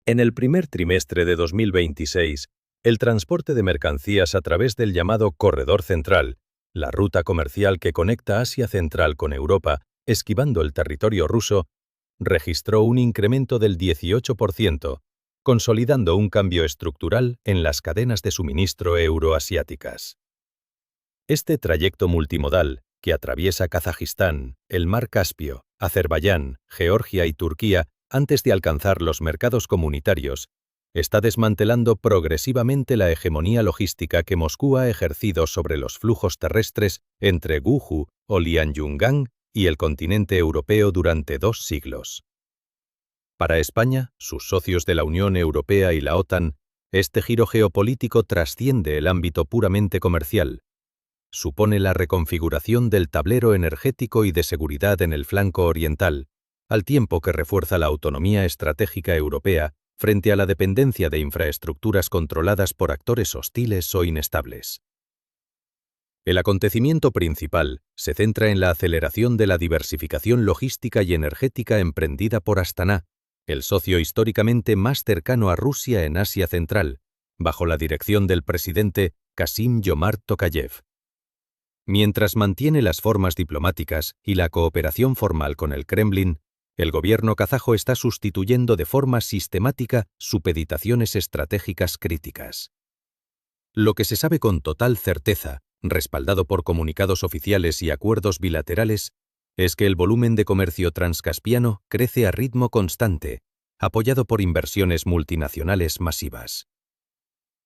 En el primer trimestre de 2026, el transporte de mercancías a través del llamado Corredor Central, la ruta comercial que conecta Asia Central con Europa, esquivando el territorio ruso, registró un incremento del 18%, consolidando un cambio estructural en las cadenas de suministro euroasiáticas. Este trayecto multimodal, que atraviesa Kazajistán, el Mar Caspio, Azerbaiyán, Georgia y Turquía antes de alcanzar los mercados comunitarios, está desmantelando progresivamente la hegemonía logística que Moscú ha ejercido sobre los flujos terrestres entre Guju o Lianyungang y el continente europeo durante 2 siglos. Para España, sus socios de la Unión Europea y la OTAN, este giro geopolítico trasciende el ámbito puramente comercial. Supone la reconfiguración del tablero energético y de seguridad en el flanco oriental, al tiempo que refuerza la autonomía estratégica europea frente a la dependencia de infraestructuras controladas por actores hostiles o inestables. El acontecimiento principal se centra en la aceleración de la diversificación logística y energética emprendida por Astana, el socio históricamente más cercano a Rusia en Asia Central, bajo la dirección del presidente Kassym-Jomart Tokayev. Mientras mantiene las formas diplomáticas y la cooperación formal con el Kremlin, el gobierno kazajo está sustituyendo de forma sistemática supeditaciones estratégicas críticas. Lo que se sabe con total certeza, respaldado por comunicados oficiales y acuerdos bilaterales, es que el volumen de comercio transcaspiano crece a ritmo constante, apoyado por inversiones multinacionales masivas.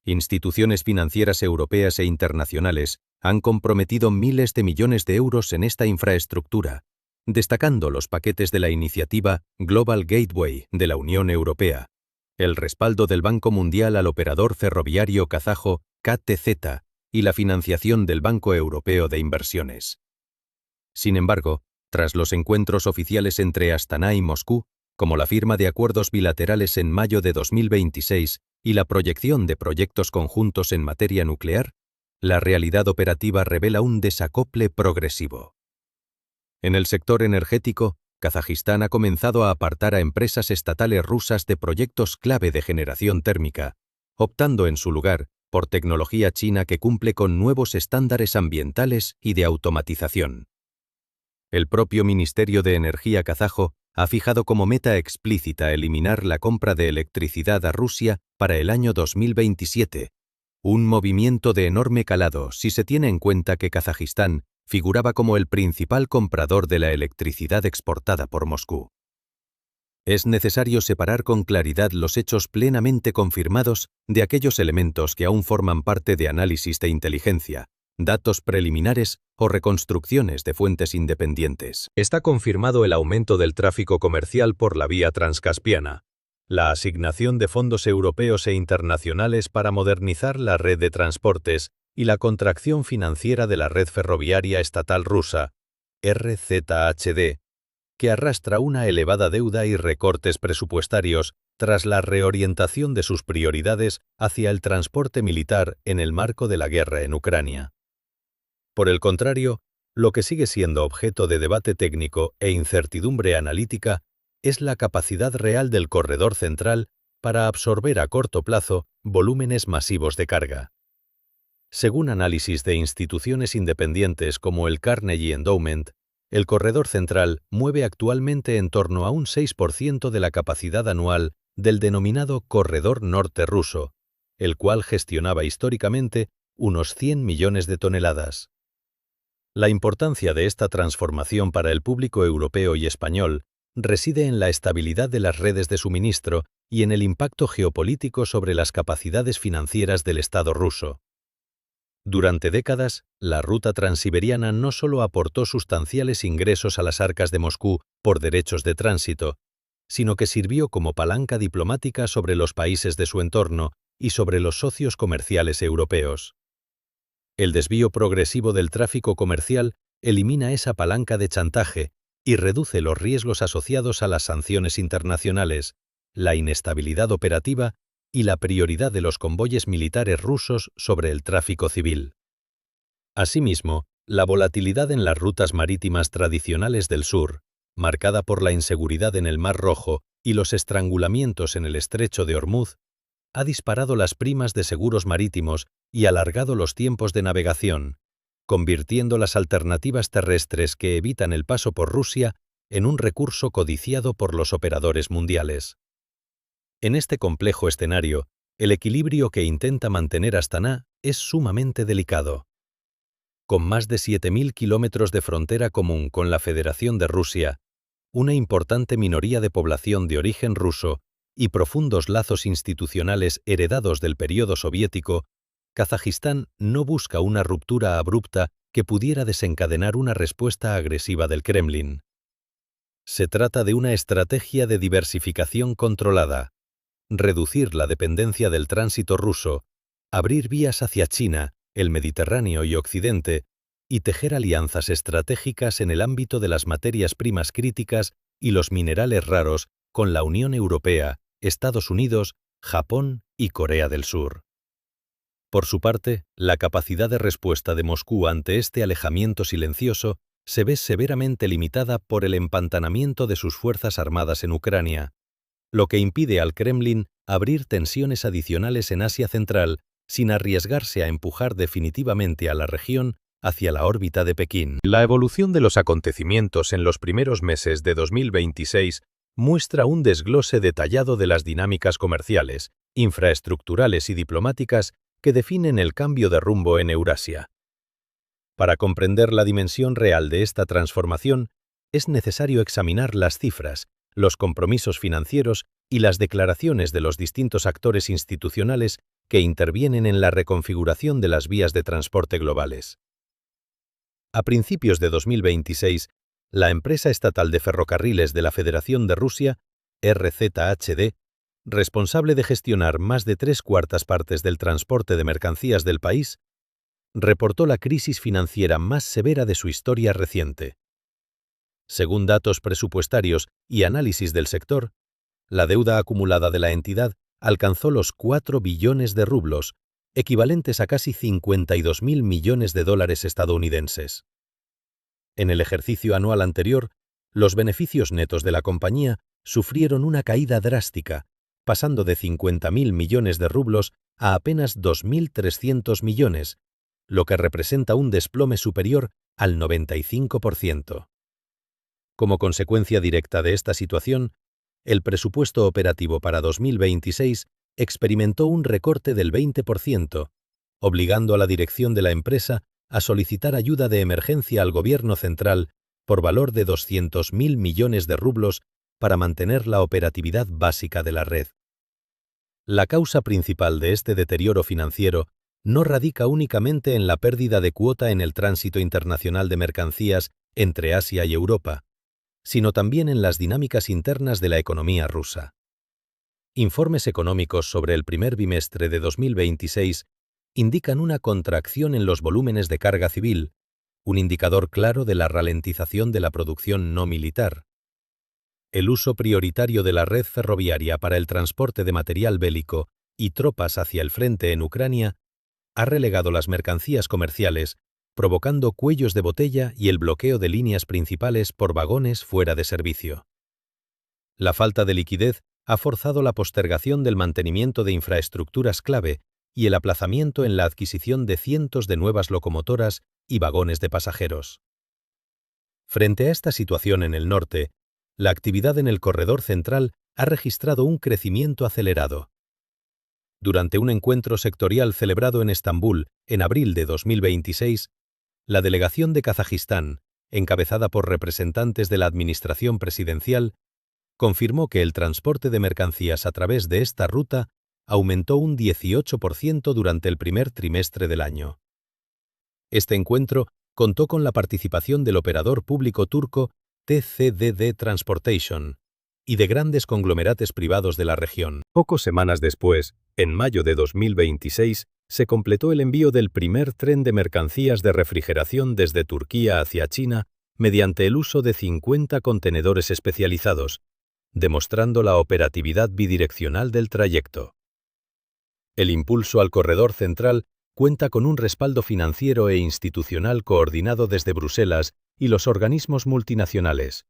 Instituciones financieras europeas e internacionales han comprometido miles de millones de euros en esta infraestructura, destacando los paquetes de la iniciativa Global Gateway de la Unión Europea, el respaldo del Banco Mundial al operador ferroviario kazajo KTZ y la financiación del Banco Europeo de Inversiones. Sin embargo, tras los encuentros oficiales entre Astana y Moscú, como la firma de acuerdos bilaterales en mayo de 2026 y la proyección de proyectos conjuntos en materia nuclear, la realidad operativa revela un desacople progresivo. En el sector energético, Kazajistán ha comenzado a apartar a empresas estatales rusas de proyectos clave de generación térmica, optando en su lugar por tecnología china que cumple con nuevos estándares ambientales y de automatización. El propio Ministerio de Energía kazajo ha fijado como meta explícita eliminar la compra de electricidad a Rusia para el año 2027, un movimiento de enorme calado si se tiene en cuenta que Kazajistán figuraba como el principal comprador de la electricidad exportada por Moscú. Es necesario separar con claridad los hechos plenamente confirmados de aquellos elementos que aún forman parte de análisis de inteligencia, datos preliminares o reconstrucciones de fuentes independientes. Está confirmado el aumento del tráfico comercial por la vía transcaspiana, la asignación de fondos europeos e internacionales para modernizar la red de transportes y la contracción financiera de la red ferroviaria estatal rusa, RZHD, que arrastra una elevada deuda y recortes presupuestarios tras la reorientación de sus prioridades hacia el transporte militar en el marco de la guerra en Ucrania. Por el contrario, lo que sigue siendo objeto de debate técnico e incertidumbre analítica es la capacidad real del corredor central para absorber a corto plazo volúmenes masivos de carga. Según análisis de instituciones independientes como el Carnegie Endowment, el corredor central mueve actualmente en torno a un 6% de la capacidad anual del denominado Corredor Norte ruso, el cual gestionaba históricamente unos 100 millones de toneladas. La importancia de esta transformación para el público europeo y español reside en la estabilidad de las redes de suministro y en el impacto geopolítico sobre las capacidades financieras del Estado ruso. Durante décadas, la ruta transiberiana no solo aportó sustanciales ingresos a las arcas de Moscú por derechos de tránsito, sino que sirvió como palanca diplomática sobre los países de su entorno y sobre los socios comerciales europeos. El desvío progresivo del tráfico comercial elimina esa palanca de chantaje y reduce los riesgos asociados a las sanciones internacionales, la inestabilidad operativa y la prioridad de los convoyes militares rusos sobre el tráfico civil. Asimismo, la volatilidad en las rutas marítimas tradicionales del sur, marcada por la inseguridad en el Mar Rojo y los estrangulamientos en el estrecho de Ormuz, ha disparado las primas de seguros marítimos y alargado los tiempos de navegación, convirtiendo las alternativas terrestres que evitan el paso por Rusia en un recurso codiciado por los operadores mundiales. En este complejo escenario, el equilibrio que intenta mantener Astana es sumamente delicado. Con más de 7.000 kilómetros de frontera común con la Federación de Rusia, una importante minoría de población de origen ruso y profundos lazos institucionales heredados del período soviético, Kazajistán no busca una ruptura abrupta que pudiera desencadenar una respuesta agresiva del Kremlin. Se trata de una estrategia de diversificación controlada, reducir la dependencia del tránsito ruso, abrir vías hacia China, el Mediterráneo y Occidente, y tejer alianzas estratégicas en el ámbito de las materias primas críticas y los minerales raros con la Unión Europea, Estados Unidos, Japón y Corea del Sur. Por su parte, la capacidad de respuesta de Moscú ante este alejamiento silencioso se ve severamente limitada por el empantanamiento de sus fuerzas armadas en Ucrania, lo que impide al Kremlin abrir tensiones adicionales en Asia Central sin arriesgarse a empujar definitivamente a la región hacia la órbita de Pekín. La evolución de los acontecimientos en los primeros meses de 2026 muestra un desglose detallado de las dinámicas comerciales, infraestructurales y diplomáticas que definen el cambio de rumbo en Eurasia. Para comprender la dimensión real de esta transformación, es necesario examinar las cifras, los compromisos financieros y las declaraciones de los distintos actores institucionales que intervienen en la reconfiguración de las vías de transporte globales. A principios de 2026, la empresa estatal de ferrocarriles de la Federación de Rusia, RZHD, responsable de gestionar más de 3/4 partes del transporte de mercancías del país, reportó la crisis financiera más severa de su historia reciente. Según datos presupuestarios y análisis del sector, la deuda acumulada de la entidad alcanzó los 4 billones de rublos, equivalentes a casi 52.000 millones de dólares estadounidenses. En el ejercicio anual anterior, los beneficios netos de la compañía sufrieron una caída drástica, pasando de 50.000 millones de rublos a apenas 2.300 millones, lo que representa un desplome superior al 95%. Como consecuencia directa de esta situación, el presupuesto operativo para 2026 experimentó un recorte del 20%, obligando a la dirección de la empresa a solicitar ayuda de emergencia al gobierno central por valor de 200.000 millones de rublos para mantener la operatividad básica de la red. La causa principal de este deterioro financiero no radica únicamente en la pérdida de cuota en el tránsito internacional de mercancías entre Asia y Europa, sino también en las dinámicas internas de la economía rusa. Informes económicos sobre el primer bimestre de 2026 indican una contracción en los volúmenes de carga civil, un indicador claro de la ralentización de la producción no militar. El uso prioritario de la red ferroviaria para el transporte de material bélico y tropas hacia el frente en Ucrania ha relegado las mercancías comerciales, provocando cuellos de botella y el bloqueo de líneas principales por vagones fuera de servicio. La falta de liquidez ha forzado la postergación del mantenimiento de infraestructuras clave y el aplazamiento en la adquisición de cientos de nuevas locomotoras y vagones de pasajeros. Frente a esta situación en el norte, la actividad en el corredor central ha registrado un crecimiento acelerado. Durante un encuentro sectorial celebrado en Estambul en abril de 2026, la delegación de Kazajistán, encabezada por representantes de la administración presidencial, confirmó que el transporte de mercancías a través de esta ruta aumentó un 18% durante el primer trimestre del año. Este encuentro contó con la participación del operador público turco TCDD Transportation y de grandes conglomeratos privados de la región. Pocas semanas después, en mayo de 2026, se completó el envío del primer tren de mercancías de refrigeración desde Turquía hacia China mediante el uso de 50 contenedores especializados, demostrando la operatividad bidireccional del trayecto. El impulso al corredor central cuenta con un respaldo financiero e institucional coordinado desde Bruselas y los organismos multinacionales.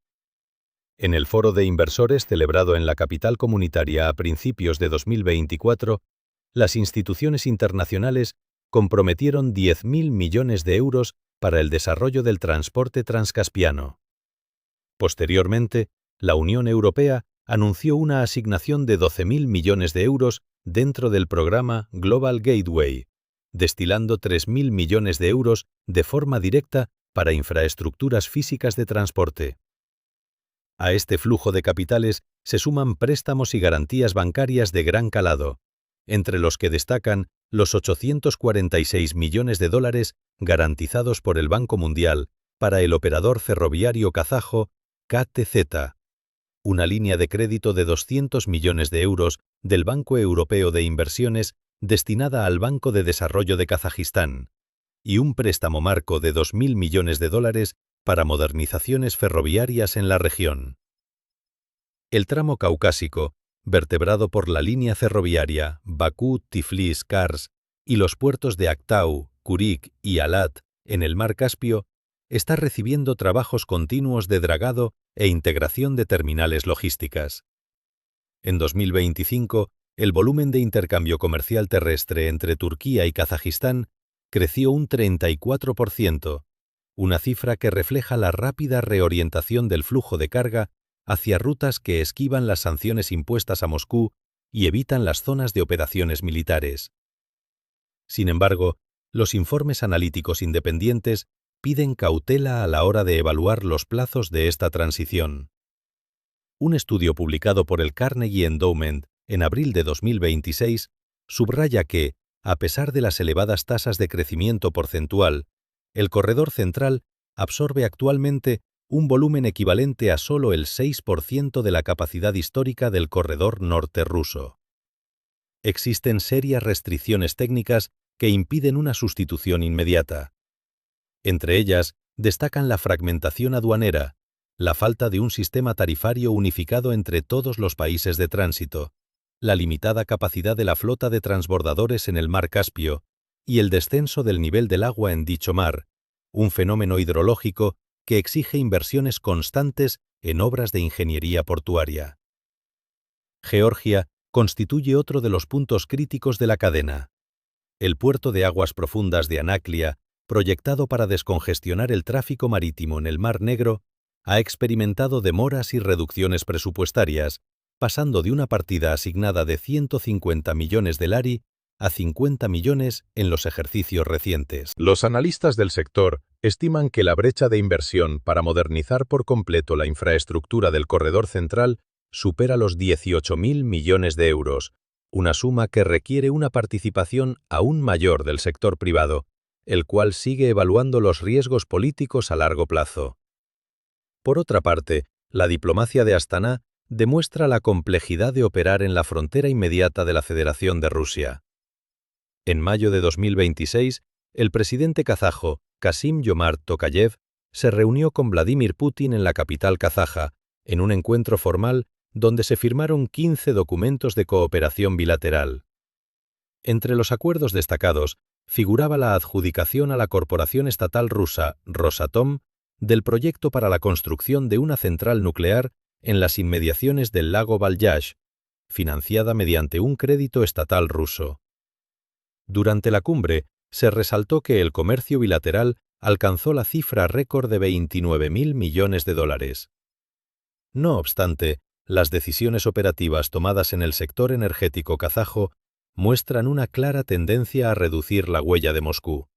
En el foro de inversores celebrado en la capital comunitaria a principios de 2024, las instituciones internacionales comprometieron 10.000 millones de euros para el desarrollo del transporte transcaspiano. Posteriormente, la Unión Europea anunció una asignación de 12.000 millones de euros dentro del programa Global Gateway, destilando 3.000 millones de euros de forma directa para infraestructuras físicas de transporte. A este flujo de capitales se suman préstamos y garantías bancarias de gran calado, entre los que destacan los 846 millones de dólares garantizados por el Banco Mundial para el operador ferroviario kazajo KTZ, una línea de crédito de 200 millones de euros del Banco Europeo de Inversiones destinada al Banco de Desarrollo de Kazajistán, y un préstamo marco de 2.000 millones de dólares para modernizaciones ferroviarias en la región. El tramo caucásico, vertebrado por la línea ferroviaria Bakú-Tiflis-Kars y los puertos de Aktau, Kurik y Alat en el mar Caspio, está recibiendo trabajos continuos de dragado e integración de terminales logísticas. En 2025, el volumen de intercambio comercial terrestre entre Turquía y Kazajistán creció un 34%, una cifra que refleja la rápida reorientación del flujo de carga hacia rutas que esquivan las sanciones impuestas a Moscú y evitan las zonas de operaciones militares. Sin embargo, los informes analíticos independientes piden cautela a la hora de evaluar los plazos de esta transición. Un estudio publicado por el Carnegie Endowment en abril de 2026 subraya que, a pesar de las elevadas tasas de crecimiento porcentual, el corredor central absorbe actualmente un volumen equivalente a solo el 6% de la capacidad histórica del corredor norte ruso. Existen serias restricciones técnicas que impiden una sustitución inmediata. Entre ellas, destacan la fragmentación aduanera, la falta de un sistema tarifario unificado entre todos los países de tránsito, la limitada capacidad de la flota de transbordadores en el mar Caspio y el descenso del nivel del agua en dicho mar, un fenómeno hidrológico que exige inversiones constantes en obras de ingeniería portuaria. Georgia constituye otro de los puntos críticos de la cadena. El puerto de aguas profundas de Anaklia, proyectado para descongestionar el tráfico marítimo en el Mar Negro, ha experimentado demoras y reducciones presupuestarias, pasando de una partida asignada de 150 millones de lari a 50 millones en los ejercicios recientes. Los analistas del sector estiman que la brecha de inversión para modernizar por completo la infraestructura del corredor central supera los 18.000 millones de euros, una suma que requiere una participación aún mayor del sector privado, el cual sigue evaluando los riesgos políticos a largo plazo. Por otra parte, la diplomacia de Astaná demuestra la complejidad de operar en la frontera inmediata de la Federación de Rusia. En mayo de 2026, el presidente kazajo, Kassym-Jomart Tokayev, se reunió con Vladimir Putin en la capital kazaja, en un encuentro formal donde se firmaron 15 documentos de cooperación bilateral. Entre los acuerdos destacados figuraba la adjudicación a la corporación estatal rusa Rosatom del proyecto para la construcción de una central nuclear en las inmediaciones del lago Balyaj, financiada mediante un crédito estatal ruso. Durante la cumbre, se resaltó que el comercio bilateral alcanzó la cifra récord de 29.000 millones de dólares. No obstante, las decisiones operativas tomadas en el sector energético kazajo muestran una clara tendencia a reducir la huella de Moscú.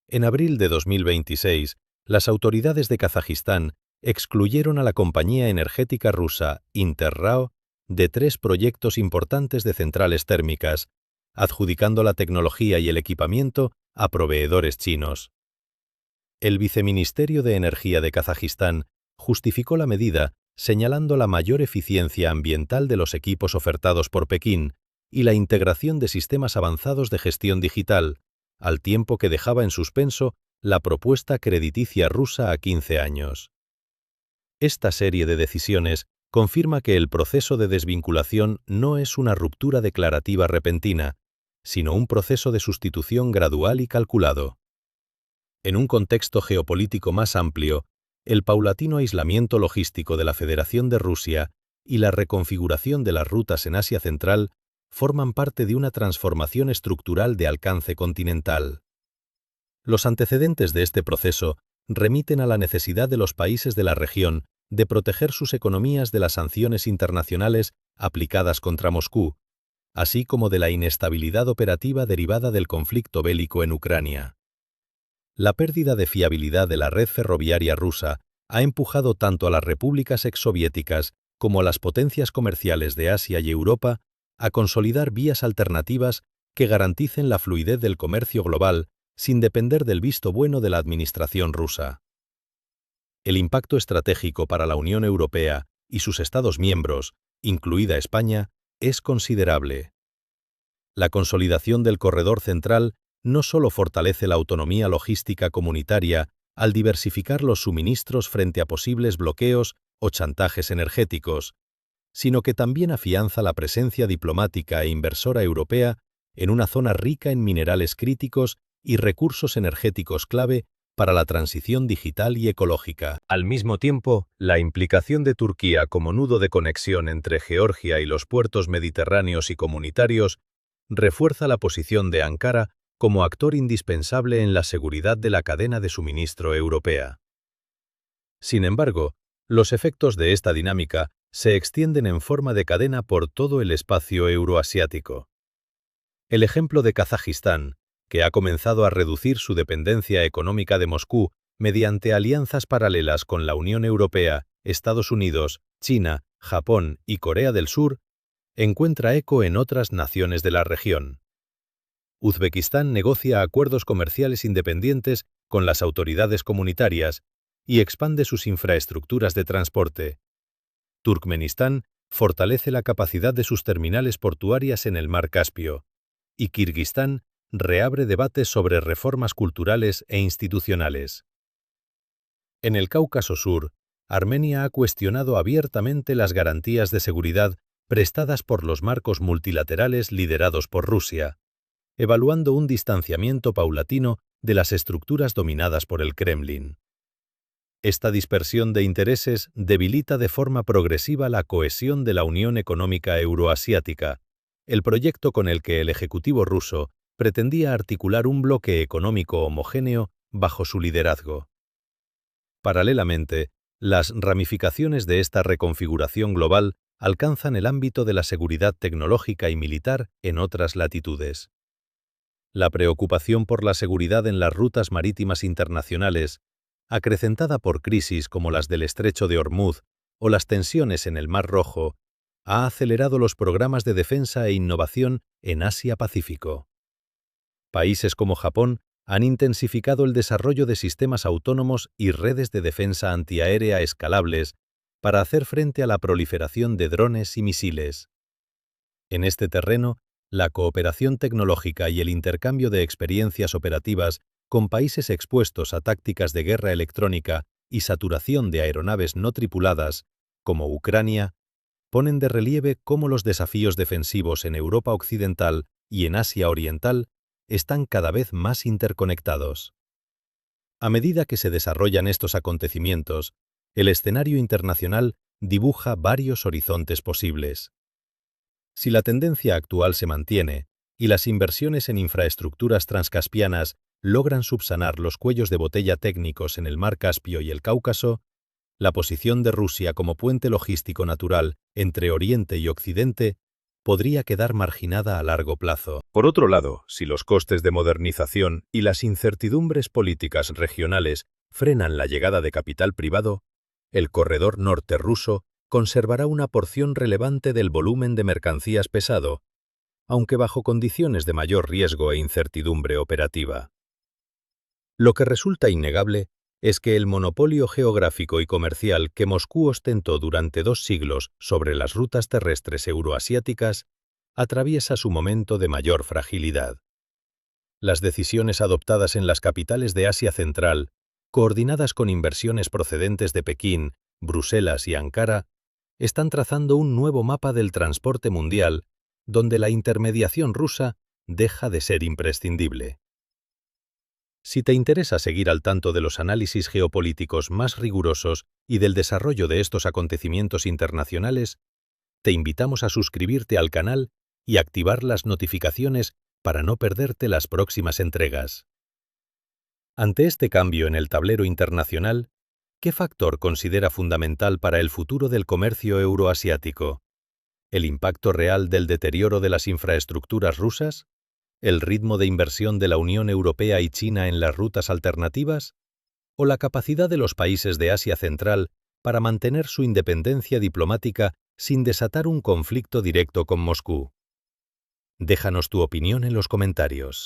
En abril de 2026, las autoridades de Kazajistán excluyeron a la compañía energética rusa Interrao de 3 proyectos importantes de centrales térmicas, adjudicando la tecnología y el equipamiento a proveedores chinos. El Viceministerio de Energía de Kazajistán justificó la medida señalando la mayor eficiencia ambiental de los equipos ofertados por Pekín y la integración de sistemas avanzados de gestión digital, al tiempo que dejaba en suspenso la propuesta crediticia rusa a 15 años. Esta serie de decisiones confirma que el proceso de desvinculación no es una ruptura declarativa repentina, sino un proceso de sustitución gradual y calculado. En un contexto geopolítico más amplio, El paulatino aislamiento logístico de la Federación de Rusia y la reconfiguración de las rutas en Asia Central forman parte de una transformación estructural de alcance continental. Los antecedentes de este proceso remiten a la necesidad de los países de la región de proteger sus economías de las sanciones internacionales aplicadas contra Moscú, así como de la inestabilidad operativa derivada del conflicto bélico en Ucrania. La pérdida de fiabilidad de la red ferroviaria rusa ha empujado tanto a las repúblicas exsoviéticas como a las potencias comerciales de Asia y Europa a consolidar vías alternativas que garanticen la fluidez del comercio global sin depender del visto bueno de la administración rusa. El impacto estratégico para la Unión Europea y sus Estados miembros, incluida España, es considerable. La consolidación del corredor central no solo fortalece la autonomía logística comunitaria al diversificar los suministros frente a posibles bloqueos o chantajes energéticos, sino que también afianza la presencia diplomática e inversora europea en una zona rica en minerales críticos y recursos energéticos clave para la transición digital y ecológica. Al mismo tiempo, la implicación de Turquía como nudo de conexión entre Georgia y los puertos mediterráneos y comunitarios refuerza la posición de Ankara como actor indispensable en la seguridad de la cadena de suministro europea. Sin embargo, los efectos de esta dinámica se extienden en forma de cadena por todo el espacio euroasiático. El ejemplo de Kazajistán, que ha comenzado a reducir su dependencia económica de Moscú mediante alianzas paralelas con la Unión Europea, Estados Unidos, China, Japón y Corea del Sur, encuentra eco en otras naciones de la región. Uzbekistán negocia acuerdos comerciales independientes con las autoridades comunitarias y expande sus infraestructuras de transporte. Turkmenistán fortalece la capacidad de sus terminales portuarias en el Mar Caspio, y Kirguistán reabre debates sobre reformas culturales e institucionales. En el Cáucaso Sur, Armenia ha cuestionado abiertamente las garantías de seguridad prestadas por los marcos multilaterales liderados por Rusia, evaluando un distanciamiento paulatino de las estructuras dominadas por el Kremlin. Esta dispersión de intereses debilita de forma progresiva la cohesión de la Unión Económica Euroasiática, el proyecto con el que el Ejecutivo ruso pretendía articular un bloque económico homogéneo bajo su liderazgo. Paralelamente, las ramificaciones de esta reconfiguración global alcanzan el ámbito de la seguridad tecnológica y militar en otras latitudes. La preocupación por la seguridad en las rutas marítimas internacionales, acrecentada por crisis como las del Estrecho de Hormuz o las tensiones en el Mar Rojo, ha acelerado los programas de defensa e innovación en Asia-Pacífico. Países como Japón han intensificado el desarrollo de sistemas autónomos y redes de defensa antiaérea escalables para hacer frente a la proliferación de drones y misiles. En este terreno, la cooperación tecnológica y el intercambio de experiencias operativas con países expuestos a tácticas de guerra electrónica y saturación de aeronaves no tripuladas, como Ucrania, ponen de relieve cómo los desafíos defensivos en Europa Occidental y en Asia Oriental están cada vez más interconectados. A medida que se desarrollan estos acontecimientos, el escenario internacional dibuja varios horizontes posibles. Si la tendencia actual se mantiene y las inversiones en infraestructuras transcaspianas logran subsanar los cuellos de botella técnicos en el Mar Caspio y el Cáucaso, la posición de Rusia como puente logístico natural entre Oriente y Occidente podría quedar marginada a largo plazo. Por otro lado, si los costes de modernización y las incertidumbres políticas regionales frenan la llegada de capital privado, el corredor norte ruso conservará una porción relevante del volumen de mercancías pesado, aunque bajo condiciones de mayor riesgo e incertidumbre operativa. Lo que resulta innegable es que el monopolio geográfico y comercial que Moscú ostentó durante 2 siglos sobre las rutas terrestres euroasiáticas atraviesa su momento de mayor fragilidad. Las decisiones adoptadas en las capitales de Asia Central, coordinadas con inversiones procedentes de Pekín, Bruselas y Ankara, están trazando un nuevo mapa del transporte mundial donde la intermediación rusa deja de ser imprescindible. Si te interesa seguir al tanto de los análisis geopolíticos más rigurosos y del desarrollo de estos acontecimientos internacionales, te invitamos a suscribirte al canal y activar las notificaciones para no perderte las próximas entregas. Ante este cambio en el tablero internacional, ¿qué factor considera fundamental para el futuro del comercio euroasiático? ¿El impacto real del deterioro de las infraestructuras rusas? ¿El ritmo de inversión de la Unión Europea y China en las rutas alternativas? ¿O la capacidad de los países de Asia Central para mantener su independencia diplomática sin desatar un conflicto directo con Moscú? Déjanos tu opinión en los comentarios.